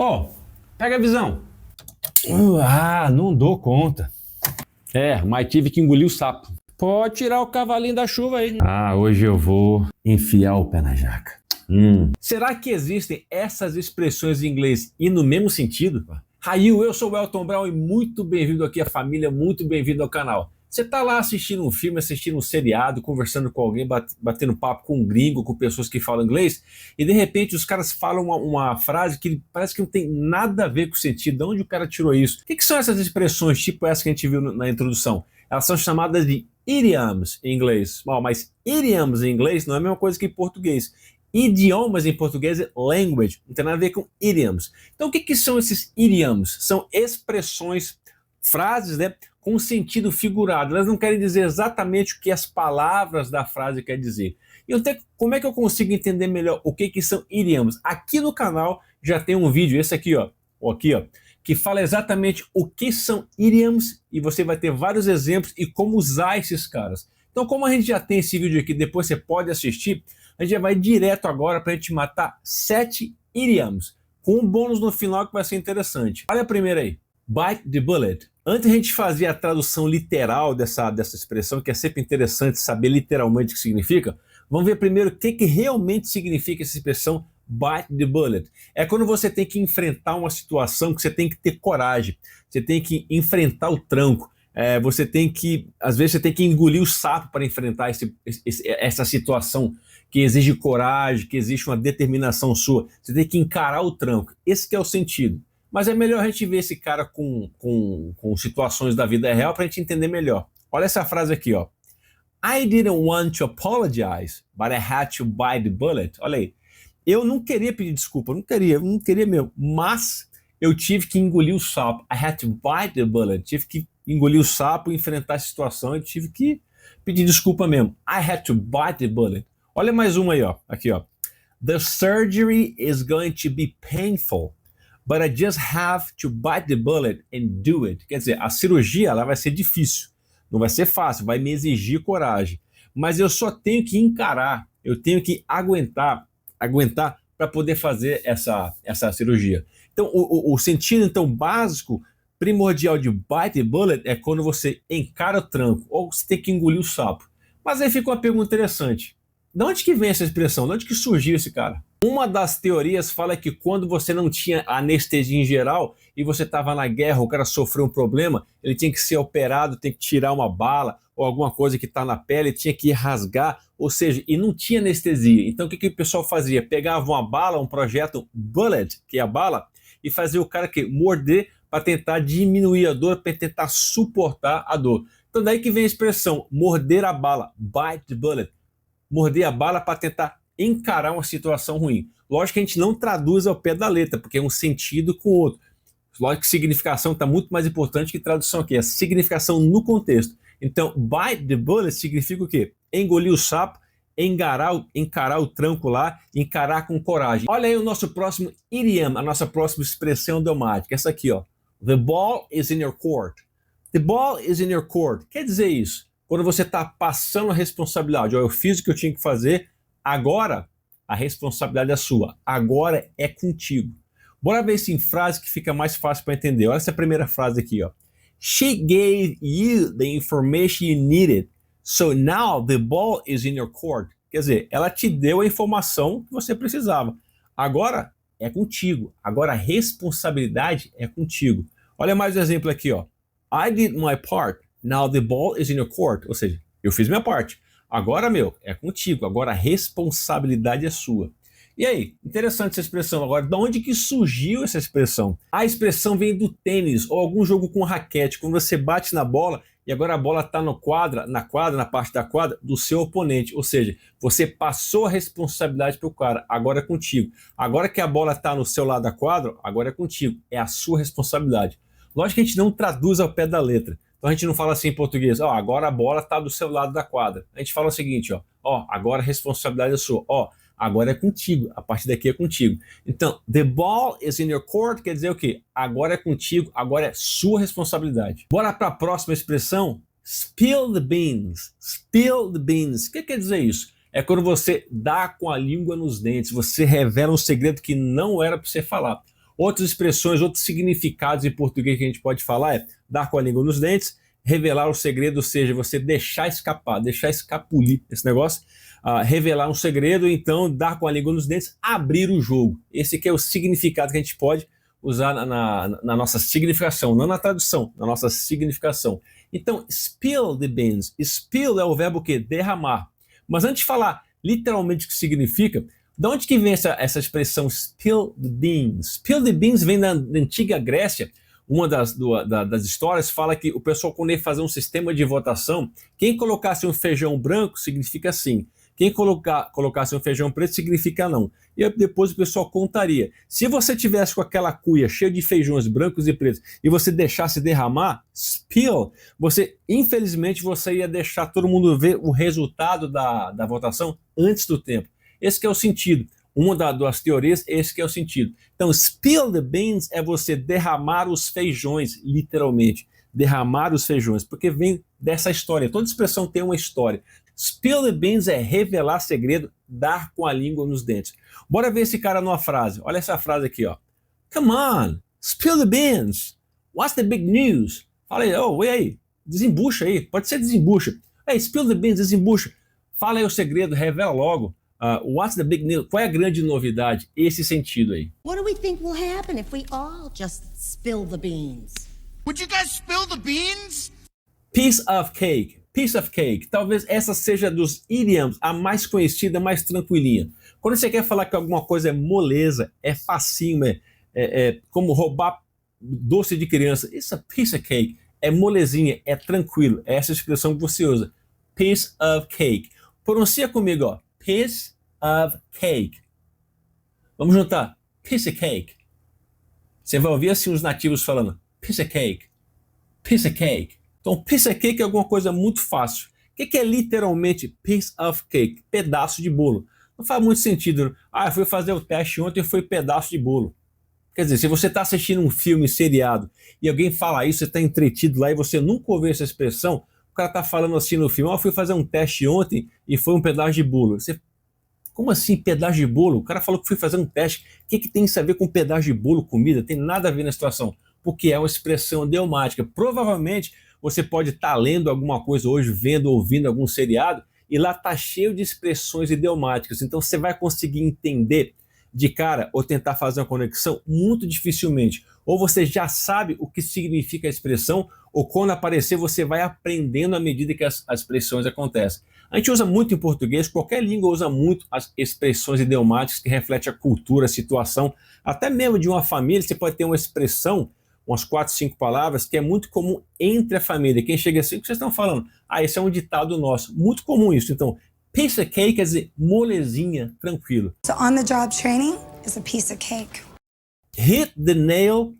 Ó, pega a visão. Não dou conta. Mas tive que engolir o sapo. Pode tirar o cavalinho da chuva aí. Hoje eu vou enfiar o pé na jaca. Será que existem essas expressões em inglês e no mesmo sentido? Rail, eu sou o Elton Brown e muito bem-vindo aqui à família, muito bem-vindo ao canal. Você tá lá assistindo um filme, assistindo um seriado, conversando com alguém, batendo papo com um gringo, com pessoas que falam inglês, e de repente os caras falam uma frase que parece que não tem nada a ver com o sentido. De onde o cara tirou isso? O que são essas expressões, tipo essa que a gente viu na introdução? Elas são chamadas de idioms em inglês. Mas idioms em inglês não é a mesma coisa que em português. Idiomas em português é language, não tem nada a ver com idioms. Então o que são esses idioms? São expressões, frases, né, com sentido figurado. Elas não querem dizer exatamente o que as palavras da frase querem dizer. E como é que eu consigo entender melhor o que são idioms? Aqui no canal já tem um vídeo, esse aqui, ó, que fala exatamente o que são idioms e você vai ter vários exemplos e como usar esses caras. Então, como a gente já tem esse vídeo aqui, depois você pode assistir, a gente já vai direto agora para a gente matar 7 idioms, com um bônus no final que vai ser interessante. Olha a primeira aí, bite the bullet. Antes a gente fazer a tradução literal dessa expressão, que é sempre interessante saber literalmente o que significa, vamos ver primeiro o que realmente significa essa expressão bite the bullet. É quando você tem que enfrentar uma situação que você tem que ter coragem, você tem que enfrentar o tranco. Você tem que, às vezes você tem que engolir o sapo para enfrentar essa situação que exige coragem, que exige uma determinação sua. Você tem que encarar o tranco. Esse que é o sentido. Mas é melhor a gente ver esse cara com situações da vida real para a gente entender melhor. Olha essa frase aqui, ó. I didn't want to apologize, but I had to bite the bullet. Olha aí. Eu não queria pedir desculpa, não queria mesmo. Mas eu tive que engolir o sapo. I had to bite the bullet. Tive que engolir o sapo, enfrentar a situação e tive que pedir desculpa mesmo. I had to bite the bullet. Olha mais uma aí, ó. Aqui, ó. The surgery is going to be painful, but I just have to bite the bullet and do it. Quer dizer, a cirurgia ela vai ser difícil, não vai ser fácil, vai me exigir coragem. Mas eu só tenho que encarar, eu tenho que aguentar para poder fazer essa cirurgia. Então, o sentido então básico, primordial de bite the bullet é quando você encara o tranco, ou você tem que engolir o sapo. Mas aí fica uma pergunta interessante. De onde que vem essa expressão? De onde que surgiu esse cara? Uma das teorias fala que quando você não tinha anestesia em geral e você estava na guerra, o cara sofreu um problema, ele tinha que ser operado, tem que tirar uma bala ou alguma coisa que está na pele, tinha que rasgar, ou seja, e não tinha anestesia. Então o que o pessoal fazia? Pegava uma bala, um projétil bullet, que é a bala, e fazia o cara morder para tentar diminuir a dor, para tentar suportar a dor. Então daí que vem a expressão morder a bala, bite the bullet. Morder a bala para tentar encarar uma situação ruim. Lógico que a gente não traduz ao pé da letra, porque é um sentido com o outro. Lógico que significação está muito mais importante que tradução aqui, é significação no contexto. Então, bite the bullet significa o quê? Engolir o sapo, encarar o tranco lá, encarar com coragem. Olha aí o nosso próximo idiom, a nossa próxima expressão idiomática, essa aqui, ó. The ball is in your court. The ball is in your court. Quer dizer isso? Quando você está passando a responsabilidade, ó, eu fiz o que eu tinha que fazer, agora a responsabilidade é sua, agora é contigo. Bora ver isso em frase que fica mais fácil para entender. Olha essa primeira frase aqui, ó. She gave you the information you needed, so now the ball is in your court. Quer dizer, ela te deu a informação que você precisava. Agora é contigo, agora a responsabilidade é contigo. Olha mais um exemplo aqui, ó. I did my part. Now the ball is in your court. Ou seja, eu fiz minha parte. Agora, é contigo. Agora a responsabilidade é sua. E aí, interessante essa expressão. Agora, de onde que surgiu essa expressão? A expressão vem do tênis ou algum jogo com raquete. Quando você bate na bola e agora a bola está na parte da quadra do seu oponente. Ou seja, você passou a responsabilidade para o cara. Agora é contigo. Agora que a bola está no seu lado da quadra, agora é contigo. É a sua responsabilidade. Lógico que a gente não traduz ao pé da letra. Então a gente não fala assim em português, ó, agora a bola está do seu lado da quadra. A gente fala o seguinte, ó, agora a responsabilidade é sua, ó, agora é contigo, a partir daqui é contigo. Então, the ball is in your court quer dizer o quê? Agora é contigo, agora é sua responsabilidade. Bora para a próxima expressão, spill the beans. Spill the beans. O que quer dizer isso? É quando você dá com a língua nos dentes, você revela um segredo que não era para você falar. Outras expressões, outros significados em português que a gente pode falar é dar com a língua nos dentes, revelar o segredo, ou seja, você deixar escapar, deixar escapulir esse negócio, revelar um segredo, então dar com a língua nos dentes, abrir o jogo. Esse aqui é o significado que a gente pode usar na nossa significação, não na tradução, na nossa significação. Então, spill the beans. Spill é o verbo que derramar. Mas antes de falar literalmente o que significa, de onde que vem essa expressão spill the beans? Spill the beans vem da antiga Grécia. Uma das histórias fala que o pessoal, quando ia fazer um sistema de votação, quem colocasse um feijão branco significa sim. Quem colocasse um feijão preto significa não. E depois o pessoal contaria. Se você tivesse com aquela cuia cheia de feijões brancos e pretos e você deixasse derramar, spill, infelizmente você ia deixar todo mundo ver o resultado da votação antes do tempo. Esse que é o sentido. Uma das teorias, esse que é o sentido. Então, spill the beans é você derramar os feijões, literalmente. Derramar os feijões, porque vem dessa história. Toda expressão tem uma história. Spill the beans é revelar segredo, dar com a língua nos dentes. Bora ver esse cara numa frase. Olha essa frase aqui, ó. Come on, spill the beans. What's the big news? Fala aí, e aí? Desembucha aí. Pode ser desembucha. Hey, spill the beans, desembucha. Fala aí o segredo, revela logo. What's the big news? Qual é a grande novidade? Esse sentido aí. What do we think will happen if we all just spill the beans? Would you guys spill the beans? Piece of cake. Piece of cake. Talvez essa seja dos idioms a mais conhecida, mais tranquilinha. Quando você quer falar que alguma coisa é moleza, é facinho, é como roubar doce de criança. It's a piece of cake. É molezinha, é tranquilo. É essa expressão que você usa. Piece of cake. Pronuncia comigo, ó. Piece of cake. Vamos juntar. Piece of cake. Você vai ouvir assim os nativos falando. Piece of cake. Piece of cake. Então, piece of cake é alguma coisa muito fácil. O que é literalmente piece of cake? Pedaço de bolo. Não faz muito sentido. Eu fui fazer o teste ontem e foi pedaço de bolo. Quer dizer, se você está assistindo um filme seriado e alguém fala isso, você está entretido lá e você nunca ouviu essa expressão, o cara está falando assim no filme, eu fui fazer um teste ontem e foi um pedaço de bolo. Como assim pedaço de bolo? O cara falou que foi fazer um teste. O que tem isso a ver com pedaço de bolo, comida? Tem nada a ver na situação. Porque é uma expressão idiomática. Provavelmente você pode estar lendo alguma coisa hoje, vendo, ouvindo algum seriado, e lá está cheio de expressões idiomáticas. Então você vai conseguir entender de cara ou tentar fazer uma conexão muito dificilmente. Ou você já sabe o que significa a expressão, ou quando aparecer você vai aprendendo à medida que as expressões acontecem. A gente usa muito em português, qualquer língua usa muito as expressões idiomáticas que refletem a cultura, a situação. Até mesmo de uma família, você pode ter uma expressão, umas 4, 5 palavras, que é muito comum entre a família. Quem chega assim, o que vocês estão falando? Esse é um ditado nosso. Muito comum isso. Então, piece of cake quer dizer molezinha, tranquilo. So on-the-job training is a piece of cake. Hit the nail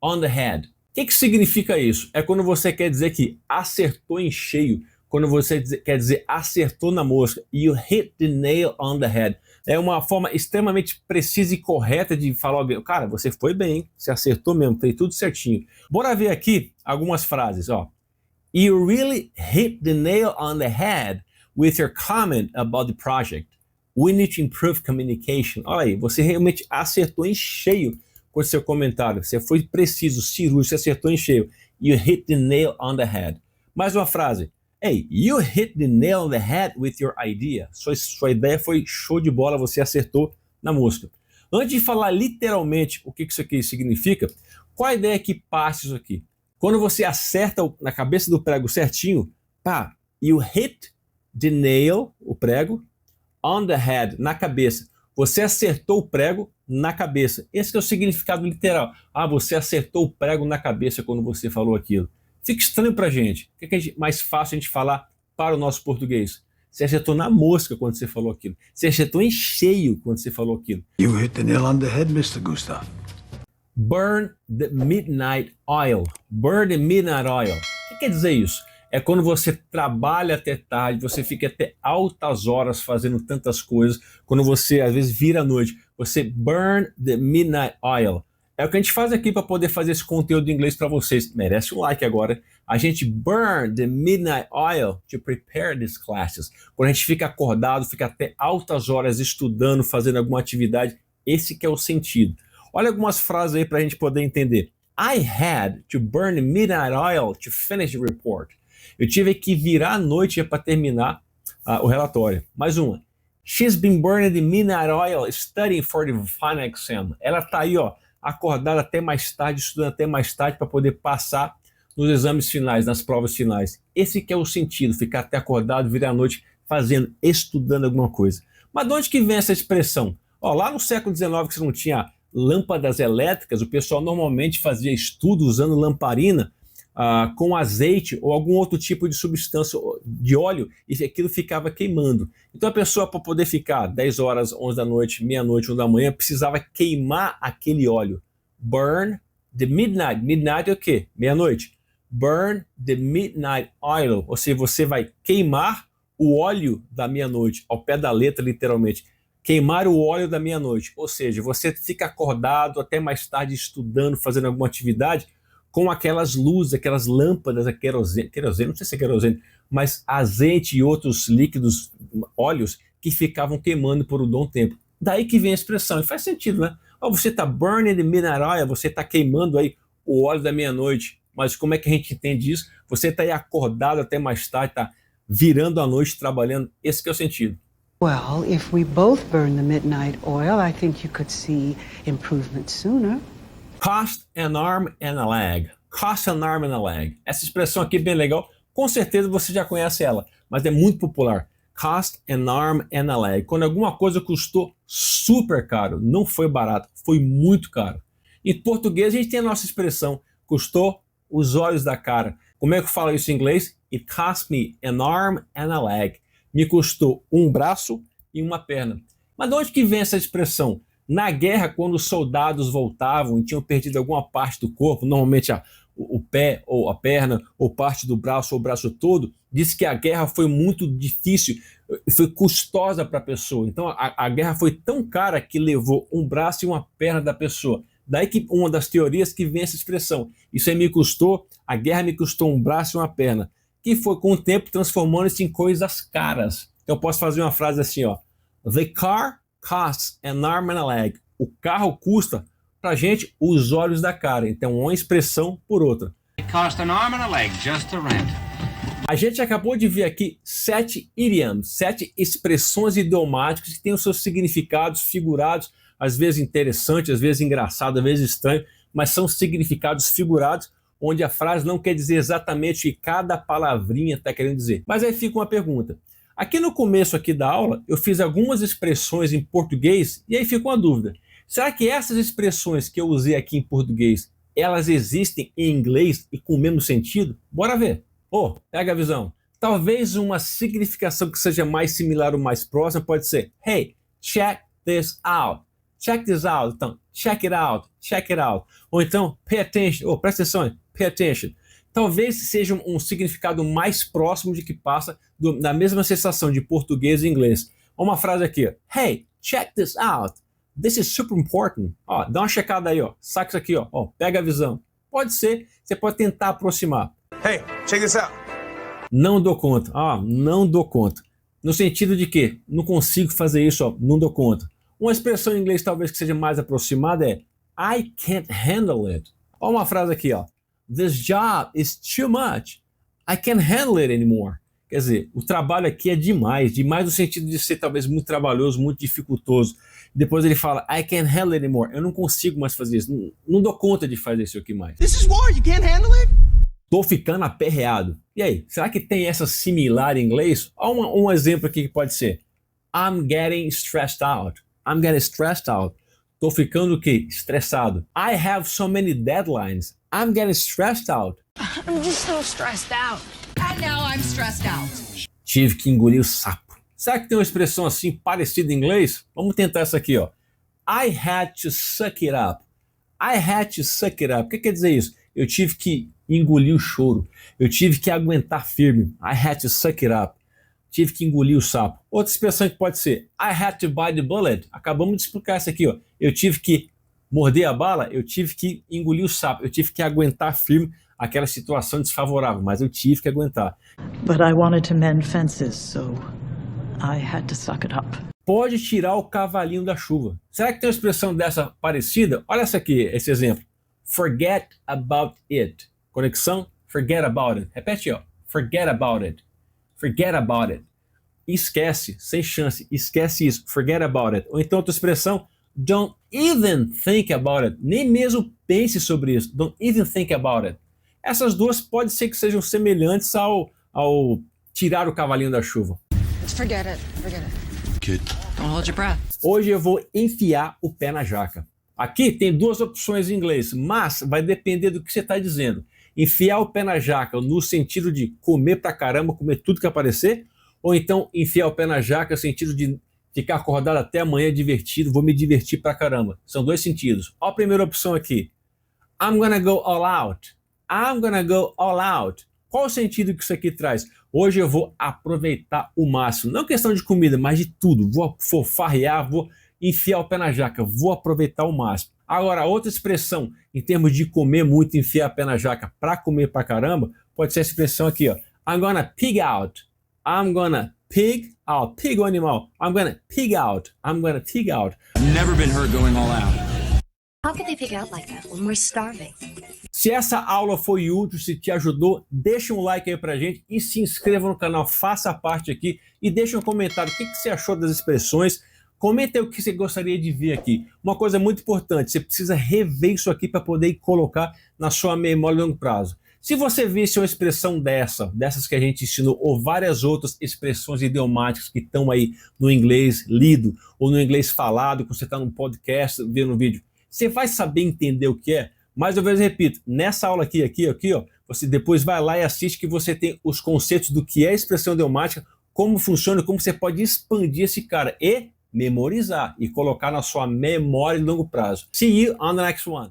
on the head. O que significa isso? É quando você quer dizer que acertou em cheio. Quando você quer dizer acertou na mosca. You hit the nail on the head. É uma forma extremamente precisa e correta de falar alguém. Cara, você foi bem, você acertou mesmo, fez tudo certinho. Bora ver aqui algumas frases, ó. You really hit the nail on the head with your comment about the project. We need to improve communication. Olha aí, você realmente acertou em cheio com o seu comentário. Você foi preciso, cirúrgico, você acertou em cheio. You hit the nail on the head. Mais uma frase. Hey, you hit the nail on the head with your idea. Sua ideia foi show de bola, você acertou na mosca. Antes de falar literalmente o que isso aqui significa, qual a ideia que passa isso aqui? Quando você acerta na cabeça do prego certinho, you hit the nail, o prego, on the head, na cabeça. Você acertou o prego na cabeça. Esse é o significado literal. Você acertou o prego na cabeça quando você falou aquilo. Fica estranho pra gente. O que é mais fácil a gente falar para o nosso português? Você acertou na mosca quando você falou aquilo. Você acertou em cheio quando você falou aquilo. You hit the nail on the head, Mr. Gustav. Burn the midnight oil. Burn the midnight oil. O que quer dizer isso? É quando você trabalha até tarde, você fica até altas horas fazendo tantas coisas. Quando você, às vezes, vira à noite. Você burn the midnight oil. É o que a gente faz aqui para poder fazer esse conteúdo em inglês para vocês. Merece um like agora. A gente burn the midnight oil to prepare these classes. Quando a gente fica acordado, fica até altas horas estudando, fazendo alguma atividade, esse que é o sentido. Olha algumas frases aí para a gente poder entender. I had to burn midnight oil to finish the report. Eu tive que virar a noite para terminar o relatório. Mais uma. She's been burning the midnight oil studying for the final exam. Ela está aí, ó, acordada até mais tarde, estudando até mais tarde para poder passar nos exames finais, nas provas finais. Esse que é o sentido, ficar até acordado, virar a noite fazendo, estudando alguma coisa. Mas de onde que vem essa expressão? Ó, lá no século XIX, que você não tinha lâmpadas elétricas, o pessoal normalmente fazia estudo usando lamparina com azeite ou algum outro tipo de substância de óleo e aquilo ficava queimando. Então a pessoa, para poder ficar 10 horas, 11 da noite, meia-noite, 1 da manhã, precisava queimar aquele óleo. Burn the midnight. Midnight é o quê? Meia-noite. Burn the midnight oil. Ou seja, você vai queimar o óleo da meia-noite, ao pé da letra, literalmente. Queimar o óleo da meia-noite. Ou seja, você fica acordado até mais tarde estudando, fazendo alguma atividade com aquelas luzes, aquelas lâmpadas, a querosene, não sei se é querosene, mas azeite e outros líquidos, óleos, que ficavam queimando por um bom tempo. Daí que vem a expressão, e faz sentido, né? Você está burning the midnight oil, você está queimando aí o óleo da meia-noite, mas como é que a gente entende isso? Você está aí acordado até mais tarde, está virando a noite trabalhando, esse que é o sentido. Well, if we both burn the midnight oil, I think you could see improvement sooner. Cost an arm and a leg. Cost an arm and a leg. Essa expressão aqui é bem legal. Com certeza você já conhece ela, mas é muito popular. Cost an arm and a leg. Quando alguma coisa custou super caro, não foi barato, foi muito caro. Em português a gente tem a nossa expressão, custou os olhos da cara. Como é que eu falo isso em inglês? It cost me an arm and a leg. Me custou um braço e uma perna. Mas de onde que vem essa expressão? Na guerra, quando os soldados voltavam e tinham perdido alguma parte do corpo, normalmente o pé ou a perna, ou parte do braço ou o braço todo, disse que a guerra foi muito difícil, foi custosa para a pessoa. Então a guerra foi tão cara que levou um braço e uma perna da pessoa. Daí que uma das teorias que vem essa expressão. Isso aí a guerra me custou um braço e uma perna, que foi com o tempo transformando-se em coisas caras. Então eu posso fazer uma frase assim, ó. The car costs an arm and a leg. O carro custa pra gente os olhos da cara. Então uma expressão por outra. It cost an arm and a leg just to rent. A gente acabou de ver aqui 7 idioms, 7 expressões idiomáticas que têm os seus significados figurados, às vezes interessantes, às vezes engraçados, às vezes estranhos, mas são significados figurados, onde a frase não quer dizer exatamente o que cada palavrinha está querendo dizer. Mas aí fica uma pergunta. Aqui no começo aqui da aula, eu fiz algumas expressões em português e aí fica uma dúvida. Será que essas expressões que eu usei aqui em português, elas existem em inglês e com o mesmo sentido? Bora ver. Pega a visão. Talvez uma significação que seja mais similar ou mais próxima pode ser Hey, check this out. Check this out. Então, check it out. Check it out. Ou então, pay attention. Presta atenção. Pay attention. Talvez seja um significado mais próximo de que passa da mesma sensação de português e inglês. Uma frase aqui, Hey, check this out. This is super important. Dá uma checada aí, saca isso aqui, pega a visão. Pode ser, você pode tentar aproximar. Hey, check this out. Não dou conta. Não dou conta. No sentido de que não consigo fazer isso, não dou conta. Uma expressão em inglês talvez que seja mais aproximada é I can't handle it. Olha uma frase aqui, This job is too much. I can't handle it anymore. Quer dizer, o trabalho aqui é demais no sentido de ser talvez muito trabalhoso, muito dificultoso. Depois ele fala, I can't handle it anymore. Eu não consigo mais fazer isso. Não dou conta de fazer isso aqui mais. This is war, you can't handle it? Tô ficando aperreado. E aí, será que tem essa similar em inglês? Olha um exemplo aqui que pode ser. I'm getting stressed out. I'm getting stressed out. Tô ficando o quê? Estressado. I have so many deadlines. I'm getting stressed out. I'm just so stressed out. I know I'm stressed out. Tive que engolir o sapo. Será que tem uma expressão assim parecida em inglês? Vamos tentar essa aqui, I had to suck it up. I had to suck it up. O que quer dizer isso? Eu tive que engolir o choro. Eu tive que aguentar firme. I had to suck it up. Tive que engolir o sapo. Outra expressão que pode ser I had to bite the bullet. Acabamos de explicar isso aqui, Eu tive que morder a bala, eu tive que engolir o sapo. Eu tive que aguentar firme aquela situação desfavorável, mas eu tive que aguentar. But I wanted to mend fences, so I had to suck it up. pode tirar o cavalinho da chuva. Será que tem uma expressão dessa parecida? Olha essa aqui, esse exemplo. Forget about it. Conexão? Forget about it. Repete, ó. Forget about it. Forget about it. Esquece, sem chance. Esquece isso. Forget about it. Ou então outra expressão, don't even think about it. Nem mesmo pense sobre isso. Don't even think about it. Essas duas pode ser que sejam semelhantes ao tirar o cavalinho da chuva. Forget it. Forget it. Kid. Don't hold your breath. Hoje eu vou enfiar o pé na jaca. Aqui tem duas opções em inglês, mas vai depender do que você está dizendo. Enfiar o pé na jaca no sentido de comer pra caramba, comer tudo que aparecer, ou então enfiar o pé na jaca no sentido de ficar acordado até amanhã divertido, vou me divertir pra caramba. São dois sentidos. Olha a primeira opção aqui. I'm gonna go all out. I'm gonna go all out. Qual o sentido que isso aqui traz? Hoje eu vou aproveitar o máximo. Não questão de comida, mas de tudo. Vou farrear, vou enfiar o pé na jaca, vou aproveitar o máximo. Agora, outra expressão, em termos de comer muito, enfiar o pé na jaca para comer pra caramba, pode ser a expressão aqui, ó. I'm gonna pig out. I'm gonna pig out. Pig o animal. I'm gonna pig out. I'm gonna pig out. Never been heard going all out. How could they pig out like that when we're starving? Se essa aula foi útil, se te ajudou, deixa um like aí pra gente e se inscreva no canal, faça parte aqui e deixa um comentário. O que você achou das expressões? Comenta aí o que você gostaria de ver aqui. Uma coisa muito importante, você precisa rever isso aqui para poder colocar na sua memória a longo prazo. Se você visse uma expressão dessas que a gente ensinou, ou várias outras expressões idiomáticas que estão aí no inglês lido, ou no inglês falado, que você está no podcast, vendo um vídeo, você vai saber entender o que é? Mais uma vez eu repito, nessa aula aqui, ó, você depois vai lá e assiste que você tem os conceitos do que é expressão idiomática, como funciona, como você pode expandir esse cara e memorizar e colocar na sua memória de longo prazo. See you on the next one.